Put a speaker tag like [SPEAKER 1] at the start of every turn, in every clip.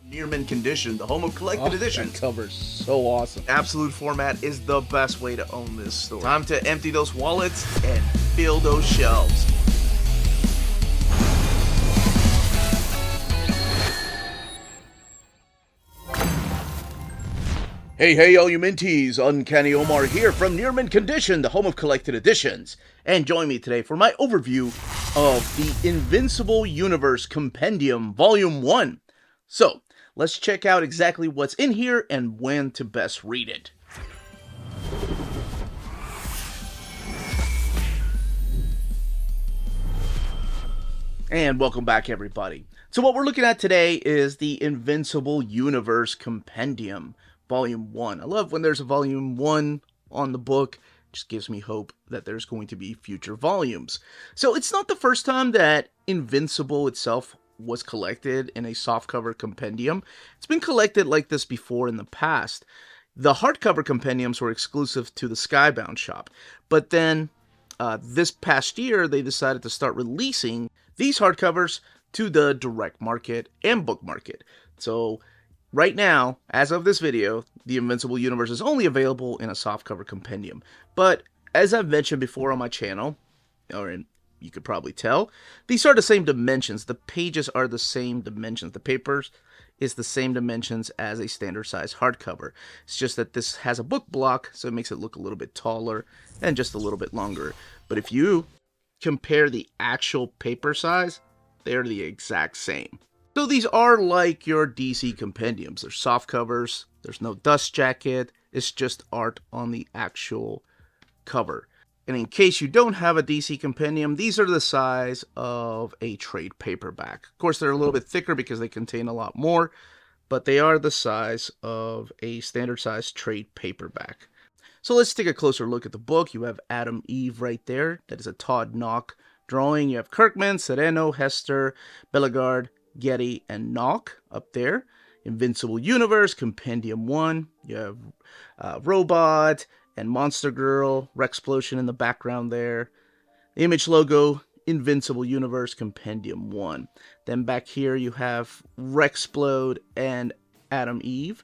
[SPEAKER 1] Near mint condition, the home of collected editions.
[SPEAKER 2] That cover's so awesome.
[SPEAKER 1] Absolute format is the best way to own this story. Time to empty those wallets and fill those shelves. Hey, all you minties! Uncanny Omar here from Near Mint Condition, the home of collected editions. And join me today for my overview of the Invincible Universe Compendium Volume 1. So, let's check out exactly what's in here and when to best read it. And welcome back, everybody. So what we're looking at today is the Invincible Universe Compendium Volume 1. I love when there's a Volume 1 on the book. It just gives me hope that there's going to be future volumes. So it's not the first time that Invincible itself was collected in a softcover compendium. It's been collected like this before in the past. The hardcover compendiums were exclusive to the Skybound shop. But then this past year, they decided to start releasing these hardcovers to the direct market and book market. So right now, as of this video, the Invincible Universe is only available in a softcover compendium. But as I've mentioned before on my channel, you could probably tell, these are the same dimensions. The pages are the same dimensions. The papers is the same dimensions as a standard size hardcover. It's just that this has a book block, so it makes it look a little bit taller and just a little bit longer. But if you compare the actual paper size, they're the exact same. So these are like your DC compendiums. They're soft covers. There's no dust jacket. It's just art on the actual cover. And in case you don't have a DC compendium, these are the size of a trade paperback. Of course, they're a little bit thicker because they contain a lot more, but they are the size of a standard size trade paperback. So let's take a closer look at the book. You have Adam Eve right there. That is a Todd Knock drawing. You have Kirkman, Sereno, Hester, Bellegarde, Getty, and Knock up there. Invincible Universe, Compendium 1. You have Robot and Monster Girl, Rexplosion in the background there. The Image logo, Invincible Universe, Compendium 1. Then back here you have Rexplode and Adam Eve.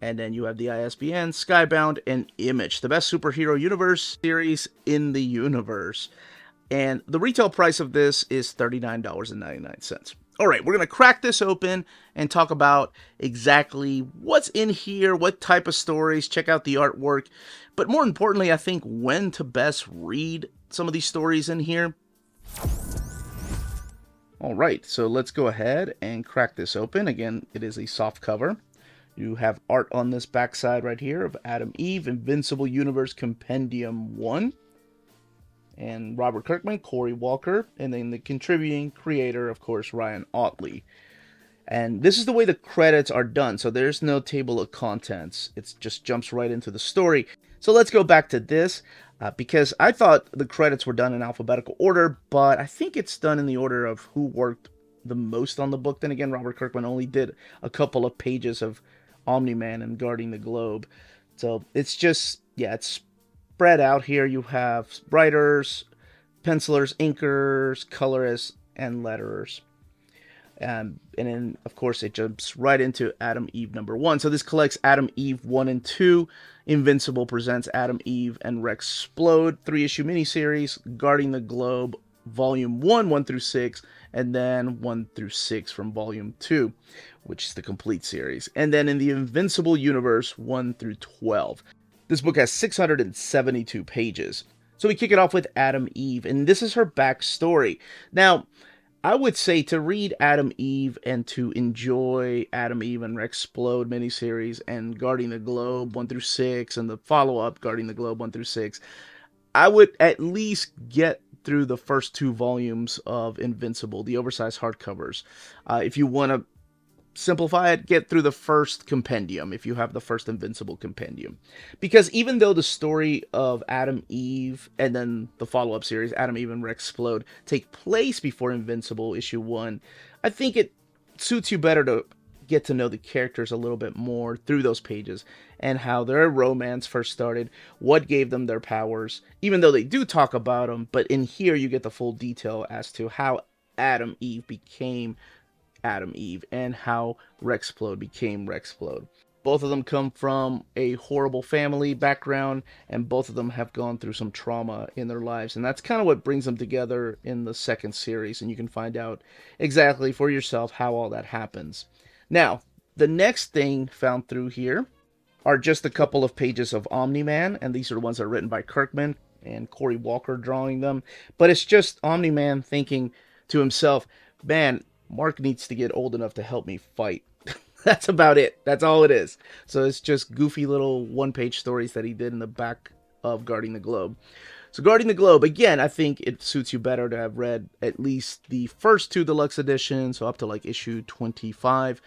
[SPEAKER 1] And then you have the ISBN, Skybound and Image, the best superhero universe series in the universe. And the retail price of this is $39.99. All right, we're going to crack this open and talk about exactly what's in here, what type of stories, check out the artwork, but more importantly, I think when to best read some of these stories in here. All right, so let's go ahead and crack this open. Again, it is a soft cover. You have art on this backside right here of Adam Eve, Invincible Universe Compendium 1. And Robert Kirkman, Corey Walker, and then the contributing creator, of course, Ryan Ottley. And this is the way the credits are done, so there's no table of contents. It just jumps right into the story. So let's go back to this, because I thought the credits were done in alphabetical order, but I think it's done in the order of who worked the most on the book. Then again, Robert Kirkman only did a couple of pages of Omni-Man and Guarding the Globe. So it's just, yeah, it's spread out here. You have writers, pencilers, inkers, colorists, and letterers. And then, of course, it jumps right into Adam Eve number 1. So this collects Adam Eve 1 and 2. Invincible presents Adam Eve and Rexplode 3-issue miniseries. Guarding the Globe, Volume 1, 1 through 6. And then 1 through 6 from Volume 2, which is the complete series. And then in the Invincible Universe, 1 through 12. This book has 672 pages. So we kick it off with Adam Eve, and this is her backstory. Now, I would say to read Adam Eve and to enjoy Adam Eve and Rexplode miniseries and Guarding the Globe 1 through 6 and the follow-up Guarding the Globe 1 through 6, I would at least get through the first 2 volumes of Invincible, the oversized hardcovers. If you want to simplify it, get through the first compendium if you have the first Invincible compendium. Because even though the story of Adam Eve and then the follow-up series, Adam Eve and Rexplode, take place before Invincible issue 1, I think it suits you better to get to know the characters a little bit more through those pages and how their romance first started, what gave them their powers, even though they do talk about them, but in here you get the full detail as to how Adam Eve became Adam Eve and how Plode became Plode. Both of them come from a horrible family background, and both of them have gone through some trauma in their lives. And that's kind of what brings them together in the second series. And you can find out exactly for yourself how all that happens. Now, the next thing found through here are just a couple of pages of Omni-Man, and these are the ones that are written by Kirkman and Corey Walker drawing them. But it's just Omni-Man thinking to himself, man, Mark needs to get old enough to help me fight. That's about it. That's all it is. So it's just goofy little one-page stories that he did in the back of Guarding the Globe. So Guarding the Globe, again, I think it suits you better to have read at least the first 2 deluxe editions, so up to like issue 25,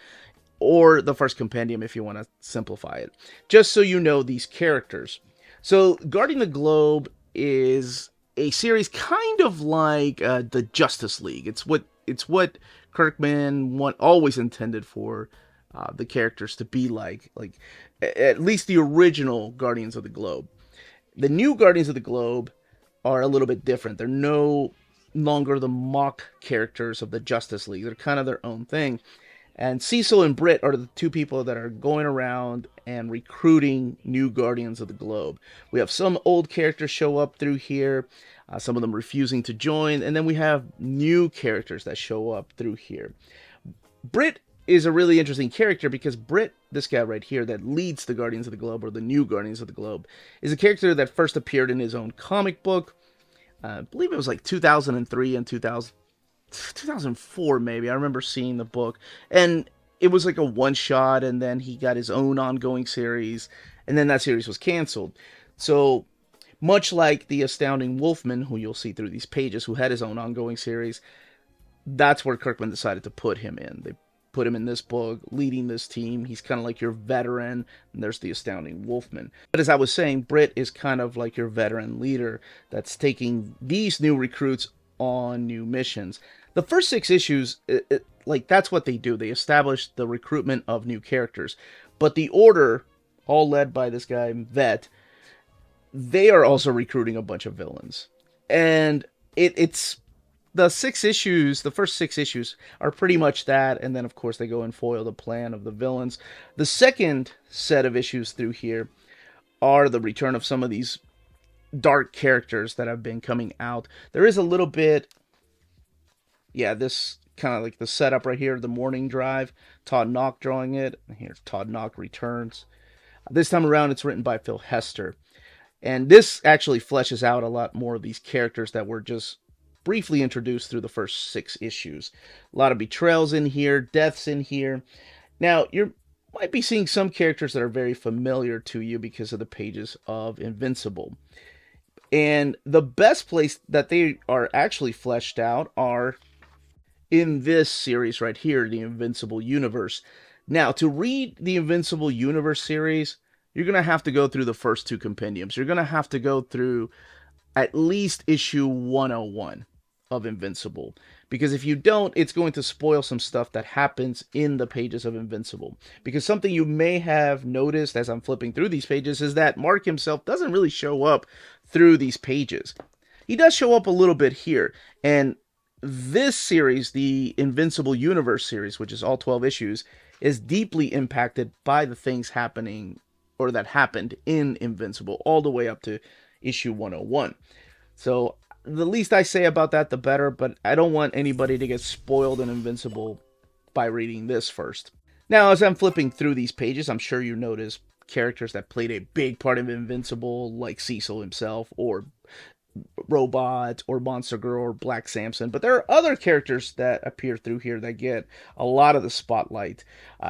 [SPEAKER 1] or the first compendium if you want to simplify it, just so you know these characters. So Guarding the Globe is a series kind of like the Justice League. It's what Kirkman always intended for the characters to be like at least the original Guardians of the Globe. The new Guardians of the Globe are a little bit different. They're no longer the mock characters of the Justice League. They're kind of their own thing. And Cecil and Britt are the 2 people that are going around and recruiting new Guardians of the Globe. We have some old characters show up through here, some of them refusing to join, and then we have new characters that show up through here. Britt is a really interesting character because Britt, this guy right here that leads the Guardians of the Globe, or the new Guardians of the Globe, is a character that first appeared in his own comic book. I believe it was like 2003 and 2004 maybe. I remember seeing the book, and it was like a one-shot, and then he got his own ongoing series, and then that series was canceled. So much like the Astounding Wolfman, who you'll see through these pages, who had his own ongoing series, that's where Kirkman decided to put him in. They put him in this book, leading this team. He's kind of like your veteran, and there's the Astounding Wolfman. But as I was saying, Britt is kind of like your veteran leader that's taking these new recruits on new missions. The first 6 issues, like that's what they do. They establish the recruitment of new characters. But the Order, all led by this guy, Vet, they are also recruiting a bunch of villains. And it's the 6 issues, the first 6 issues are pretty much that, and then of course they go and foil the plan of the villains. The second set of issues through here are the return of some of these dark characters that have been coming out. There is a little bit, this kind of like the setup right here, the Morning Drive, Todd Nauck drawing it. Here's Todd Nauck returns. This time around it's written by Phil Hester. And this actually fleshes out a lot more of these characters that were just briefly introduced through the first 6 issues. A lot of betrayals in here, deaths in here. Now, you might be seeing some characters that are very familiar to you because of the pages of Invincible. And the best place that they are actually fleshed out are in this series right here, the Invincible Universe. Now, to read the Invincible Universe series, you're going to have to go through the first 2 compendiums. You're going to have to go through at least issue 101 of Invincible, because if you don't, it's going to spoil some stuff that happens in the pages of Invincible. Because something you may have noticed as I'm flipping through these pages is that Mark himself doesn't really show up through these pages. He does show up a little bit here, and this series, the Invincible Universe series, which is all 12 issues, is deeply impacted by the things happening, or that happened in Invincible, all the way up to issue 101. So the least I say about that, the better, but I don't want anybody to get spoiled in Invincible by reading this first. Now, as I'm flipping through these pages, I'm sure you notice characters that played a big part of Invincible, like Cecil himself, or Robot, or Monster Girl, or Black Samson. But there are other characters that appear through here that get a lot of the spotlight.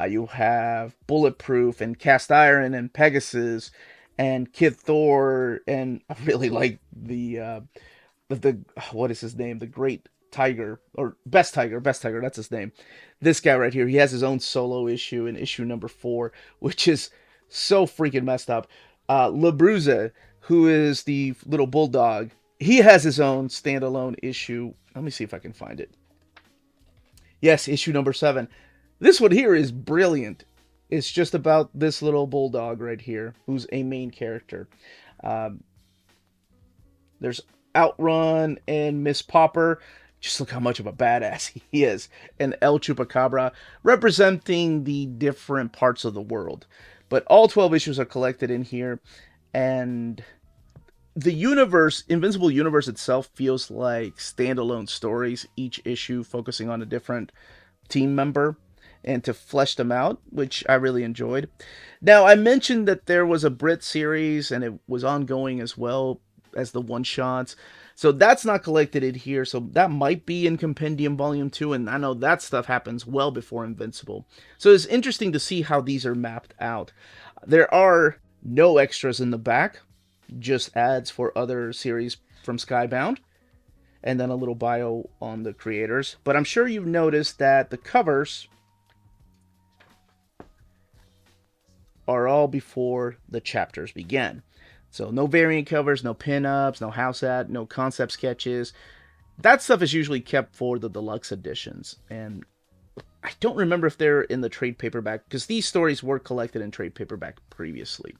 [SPEAKER 1] You have Bulletproof, and Cast Iron, and Pegasus, and Kid Thor, and I really like the what is his name? The Great Tiger, or Best Tiger, that's his name. This guy right here, he has his own solo issue in issue number 4, which is so freaking messed up. LaBruza, who is the little bulldog, he has his own standalone issue. Let me see if I can find it. Yes, issue number 7. This one here is brilliant. It's just about this little bulldog right here, who's a main character. There's Outrun and Miss Popper. Just look how much of a badass he is. And El Chupacabra, representing the different parts of the world. But all 12 issues are collected in here. And the universe, Invincible Universe itself, feels like standalone stories, each issue focusing on a different team member, and to flesh them out, which I really enjoyed. Now, I mentioned that there was a Brit series, and it was ongoing as well as the one-shots. So that's not collected in here, so that might be in Compendium Volume 2, and I know that stuff happens well before Invincible. So it's interesting to see how these are mapped out. There are no extras in the back, just ads for other series from Skybound, and then a little bio on the creators. But I'm sure you've noticed that the covers are all before the chapters begin. So no variant covers, no pinups, no house art, no concept sketches. That stuff is usually kept for the deluxe editions. And I don't remember if they're in the trade paperback, because these stories were collected in trade paperback previously.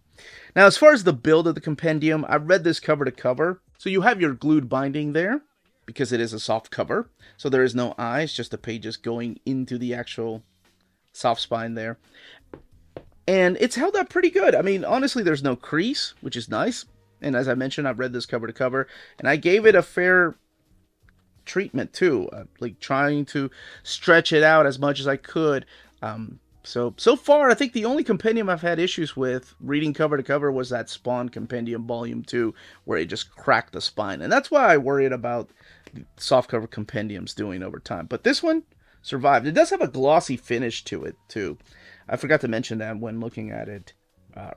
[SPEAKER 1] Now, as far as the build of the compendium, I've read this cover to cover. So you have your glued binding there, because it is a soft cover. So there is no eyes, just the pages going into the actual soft spine there. And it's held up pretty good. I mean, honestly, there's no crease, which is nice. And as I mentioned, I've read this cover to cover, and I gave it a fair treatment too, like trying to stretch it out as much as I could. So far, I think the only compendium I've had issues with reading cover to cover was that Spawn Compendium Volume 2, where it just cracked the spine. And that's why I worried about softcover compendiums doing over time. But this one survived. It does have a glossy finish to it too. I forgot to mention that when looking at it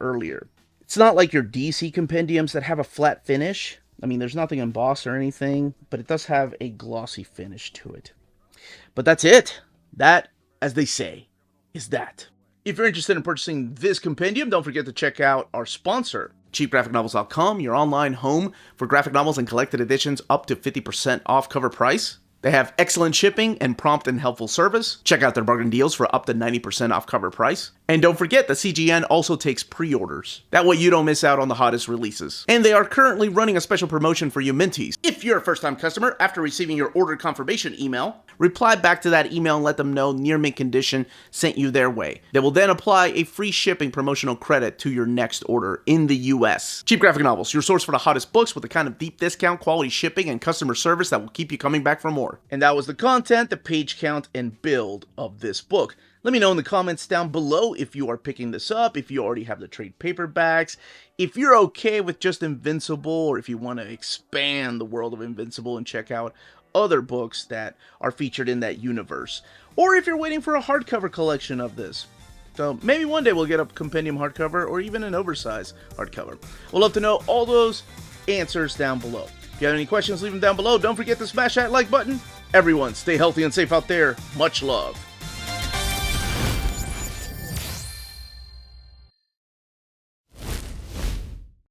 [SPEAKER 1] earlier. It's not like your DC compendiums that have a flat finish. I mean, there's nothing embossed or anything, but it does have a glossy finish to it. But that's it. That, as they say, is that. If you're interested in purchasing this compendium, don't forget to check out our sponsor, cheapgraphicnovels.com, your online home for graphic novels and collected editions up to 50% off cover price. They have excellent shipping and prompt and helpful service. Check out their bargain deals for up to 90% off cover price. And don't forget that CGN also takes pre-orders. That way you don't miss out on the hottest releases. And they are currently running a special promotion for you Minties. If you're a first-time customer, after receiving your order confirmation email, reply back to that email and let them know Near Mint Condition sent you their way. They will then apply a free shipping promotional credit to your next order in the US. Cheap Graphic Novels, your source for the hottest books with the kind of deep discount, quality shipping, and customer service that will keep you coming back for more. And that was the content, the page count, and build of this book. Let me know in the comments down below if you are picking this up, if you already have the trade paperbacks, if you're okay with just Invincible, or if you want to expand the world of Invincible and check out other books that are featured in that universe, or if you're waiting for a hardcover collection of this. So maybe one day we'll get a compendium hardcover or even an oversized hardcover. We'll love to know all those answers down below. If you have any questions, leave them down below. Don't forget to smash that like button. Everyone, stay healthy and safe out there. Much love.